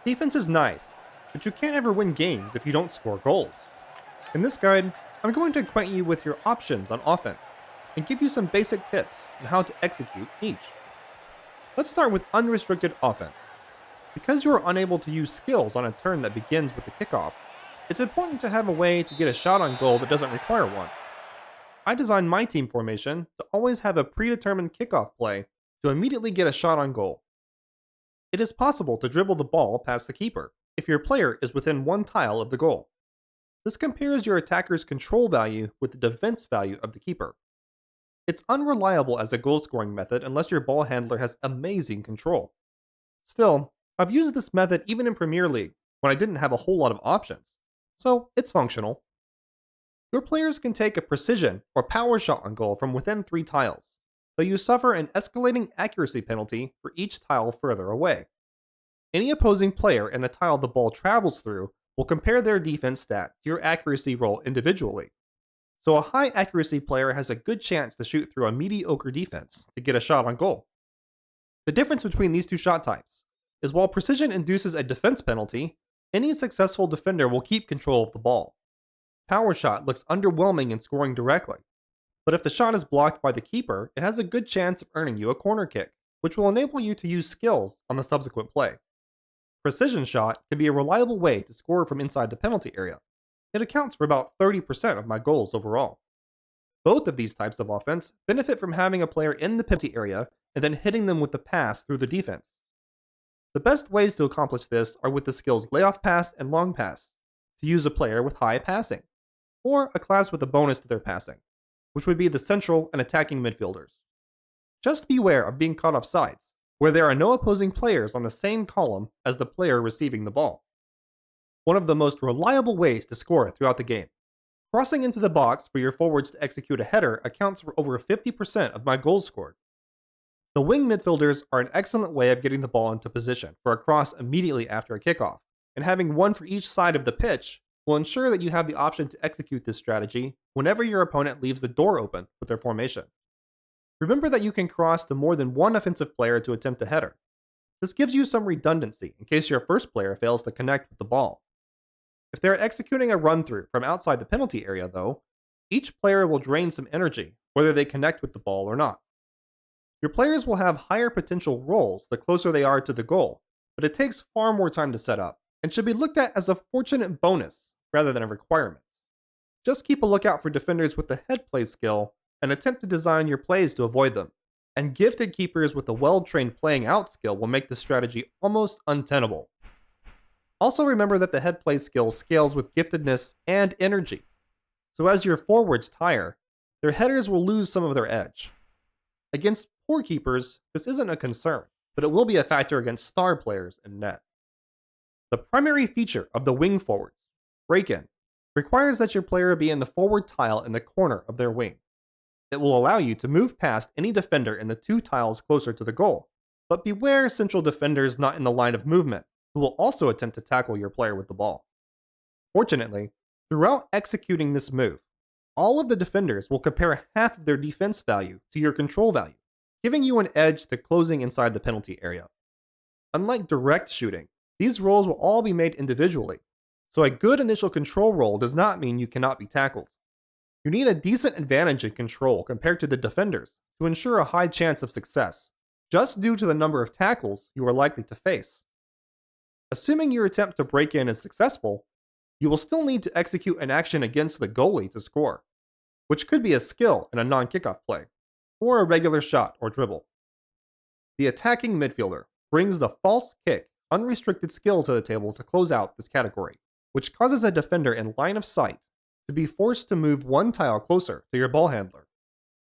Defense is nice, but you can't ever win games if you don't score goals. In this guide, I'm going to acquaint you with your options on offense and give you some basic tips on how to execute each. Let's start with unrestricted offense. Because you are unable to use skills on a turn that begins with the kickoff, it's important to have a way to get a shot on goal that doesn't require one. I designed my team formation to always have a predetermined kickoff play to immediately get a shot on goal. It is possible to dribble the ball past the keeper if your player is within one tile of the goal. This compares your attacker's control value with the defense value of the keeper. It's unreliable as a goal scoring method unless your ball handler has amazing control. Still, I've used this method even in Premier League when I didn't have a whole lot of options, so it's functional. Your players can take a precision or power shot on goal from within 3 tiles, though you suffer an escalating accuracy penalty for each tile further away. Any opposing player in a tile the ball travels through will compare their defense stat to your accuracy roll individually. So a high accuracy player has a good chance to shoot through a mediocre defense to get a shot on goal. The difference between these two shot types is while precision induces a defense penalty, any successful defender will keep control of the ball. Power shot looks underwhelming in scoring directly, but if the shot is blocked by the keeper, it has a good chance of earning you a corner kick, which will enable you to use skills on the subsequent play. Precision shot can be a reliable way to score from inside the penalty area. It accounts for about 30% of my goals overall. Both of these types of offense benefit from having a player in the penalty area and then hitting them with the pass through the defense. The best ways to accomplish this are with the skills layoff pass and long pass, to use a player with high passing, or a class with a bonus to their passing, which would be the central and attacking midfielders. Just beware of being caught off sides, where there are no opposing players on the same column as the player receiving the ball. One of the most reliable ways to score throughout the game. Crossing into the box for your forwards to execute a header accounts for over 50% of my goals scored. The wing midfielders are an excellent way of getting the ball into position for a cross immediately after a kickoff, and having one for each side of the pitch will ensure that you have the option to execute this strategy whenever your opponent leaves the door open with their formation. Remember that you can cross to more than one offensive player to attempt a header. This gives you some redundancy in case your first player fails to connect with the ball. If they're executing a run-through from outside the penalty area, though, each player will drain some energy, whether they connect with the ball or not. Your players will have higher potential rolls the closer they are to the goal, but it takes far more time to set up, and should be looked at as a fortunate bonus rather than a requirement. Just keep a lookout for defenders with the head play skill and attempt to design your plays to avoid them. And gifted keepers with a well-trained playing out skill will make this strategy almost untenable. Also remember that the head play skill scales with giftedness and energy. So as your forwards tire, their headers will lose some of their edge. Against poor keepers, this isn't a concern, but it will be a factor against star players in net. The primary feature of the wing forwards, break-in, requires that your player be in the forward tile in the corner of their wing. It will allow you to move past any defender in the 2 tiles closer to the goal, but beware central defenders not in the line of movement, who will also attempt to tackle your player with the ball. Fortunately, throughout executing this move, all of the defenders will compare half of their defense value to your control value, giving you an edge to closing inside the penalty area. Unlike direct shooting, these rolls will all be made individually, so a good initial control roll does not mean you cannot be tackled. You need a decent advantage in control compared to the defenders to ensure a high chance of success, just due to the number of tackles you are likely to face. Assuming your attempt to break in is successful, you will still need to execute an action against the goalie to score, which could be a skill in a non-kickoff play, or a regular shot or dribble. The attacking midfielder brings the false kick unrestricted skill to the table to close out this category, which causes a defender in line of sight to be forced to move one tile closer to your ball handler.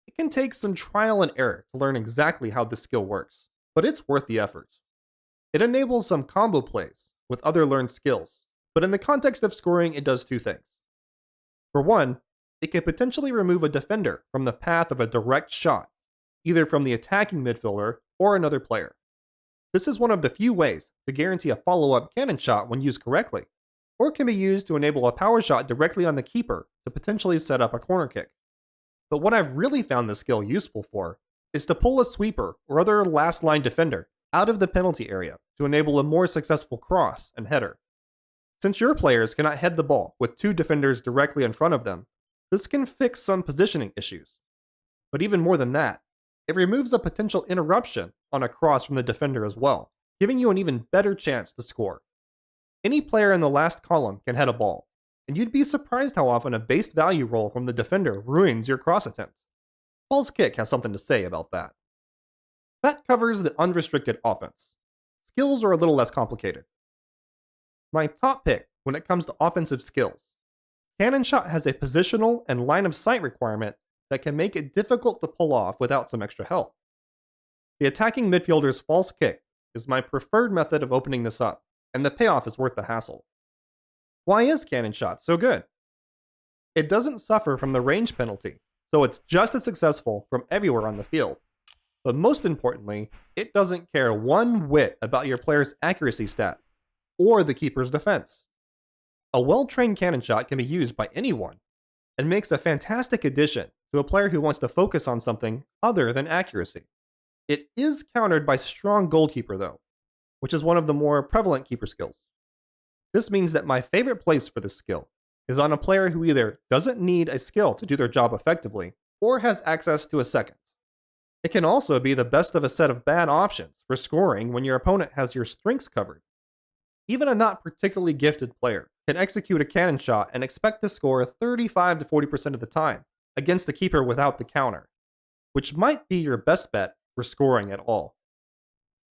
It can take some trial and error to learn exactly how this skill works, but it's worth the effort. It enables some combo plays with other learned skills, but in the context of scoring, it does 2 things. For one, it can potentially remove a defender from the path of a direct shot, either from the attacking midfielder or another player. This is one of the few ways to guarantee a follow-up cannon shot when used correctly, or it can be used to enable a power shot directly on the keeper to potentially set up a corner kick. But what I've really found this skill useful for is to pull a sweeper or other last line defender out of the penalty area to enable a more successful cross and header. Since your players cannot head the ball with two defenders directly in front of them, this can fix some positioning issues. But even more than that, it removes a potential interruption on a cross from the defender as well, giving you an even better chance to score. Any player in the last column can head a ball, and you'd be surprised how often a base value roll from the defender ruins your cross attempt. False Kick has something to say about that. That covers the unrestricted offense. Skills are a little less complicated. My top pick when it comes to offensive skills. Cannon Shot has a positional and line of sight requirement that can make it difficult to pull off without some extra help. The attacking midfielder's false kick is my preferred method of opening this up, and the payoff is worth the hassle. Why is Cannon Shot so good? It doesn't suffer from the range penalty, so it's just as successful from everywhere on the field. But most importantly, it doesn't care one whit about your player's accuracy stat or the keeper's defense. A well-trained cannon shot can be used by anyone and makes a fantastic addition to a player who wants to focus on something other than accuracy. It is countered by strong goalkeeper though, which is one of the more prevalent keeper skills. This means that my favorite place for this skill is on a player who either doesn't need a skill to do their job effectively or has access to a second. It can also be the best of a set of bad options for scoring when your opponent has your strengths covered. Even a not particularly gifted player can execute a cannon shot and expect to score 35 to 40% of the time against the keeper without the counter, which might be your best bet for scoring at all.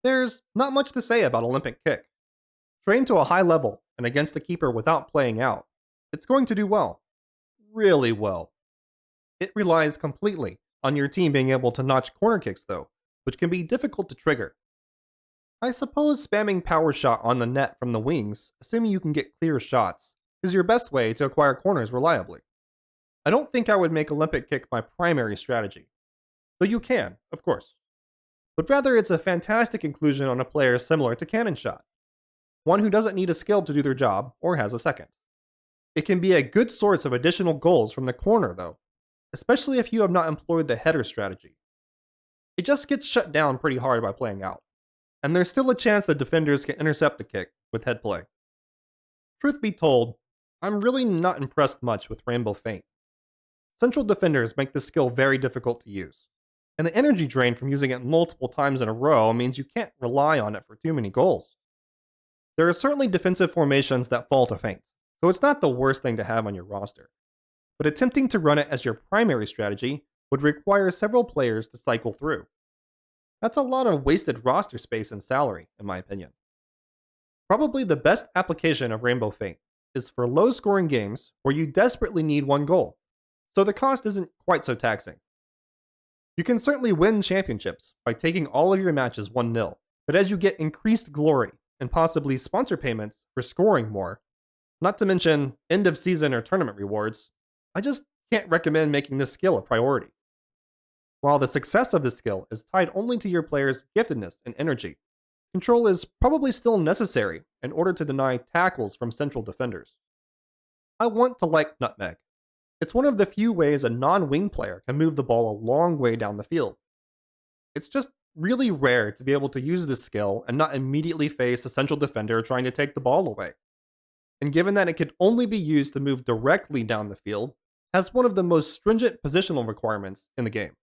There's not much to say about Olympic Kick. Trained to a high level and against the keeper without playing out, it's going to do well. Really well. It relies completely on your team being able to notch corner kicks though, which can be difficult to trigger. I suppose spamming power shot on the net from the wings, assuming you can get clear shots, is your best way to acquire corners reliably. I don't think I would make Olympic Kick my primary strategy, though you can, of course. But rather it's a fantastic inclusion on a player similar to Cannon Shot, one who doesn't need a skill to do their job or has a second. It can be a good source of additional goals from the corner though, especially if you have not employed the header strategy. It just gets shut down pretty hard by playing out, and there's still a chance that defenders can intercept the kick with head play. Truth be told, I'm really not impressed much with Rainbow Feint. Central defenders make this skill very difficult to use, and the energy drain from using it multiple times in a row means you can't rely on it for too many goals. There are certainly defensive formations that fall to feint, so it's not the worst thing to have on your roster. But attempting to run it as your primary strategy would require several players to cycle through. That's a lot of wasted roster space and salary, in my opinion. Probably the best application of Rainbow Feint is for low-scoring games where you desperately need one goal, so the cost isn't quite so taxing. You can certainly win championships by taking all of your matches 1-0, but as you get increased glory and possibly sponsor payments for scoring more, not to mention end-of-season or tournament rewards, I just can't recommend making this skill a priority. While the success of this skill is tied only to your player's giftedness and energy, control is probably still necessary in order to deny tackles from central defenders. I want to like Nutmeg. It's one of the few ways a non-wing player can move the ball a long way down the field. It's just really rare to be able to use this skill and not immediately face a central defender trying to take the ball away. And given that it could only be used to move directly down the field, has one of the most stringent positional requirements in the game.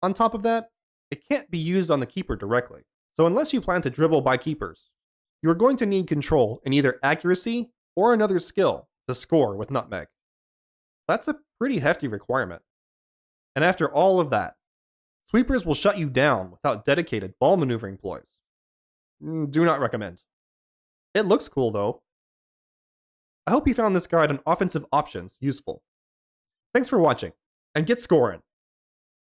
On top of that, it can't be used on the keeper directly, so unless you plan to dribble by keepers, you are going to need control in either accuracy or another skill to score with Nutmeg. That's a pretty hefty requirement. And after all of that, sweepers will shut you down without dedicated ball maneuvering ploys. Do not recommend. It looks cool though. I hope you found this guide on offensive options useful. Thanks for watching, and get scoring!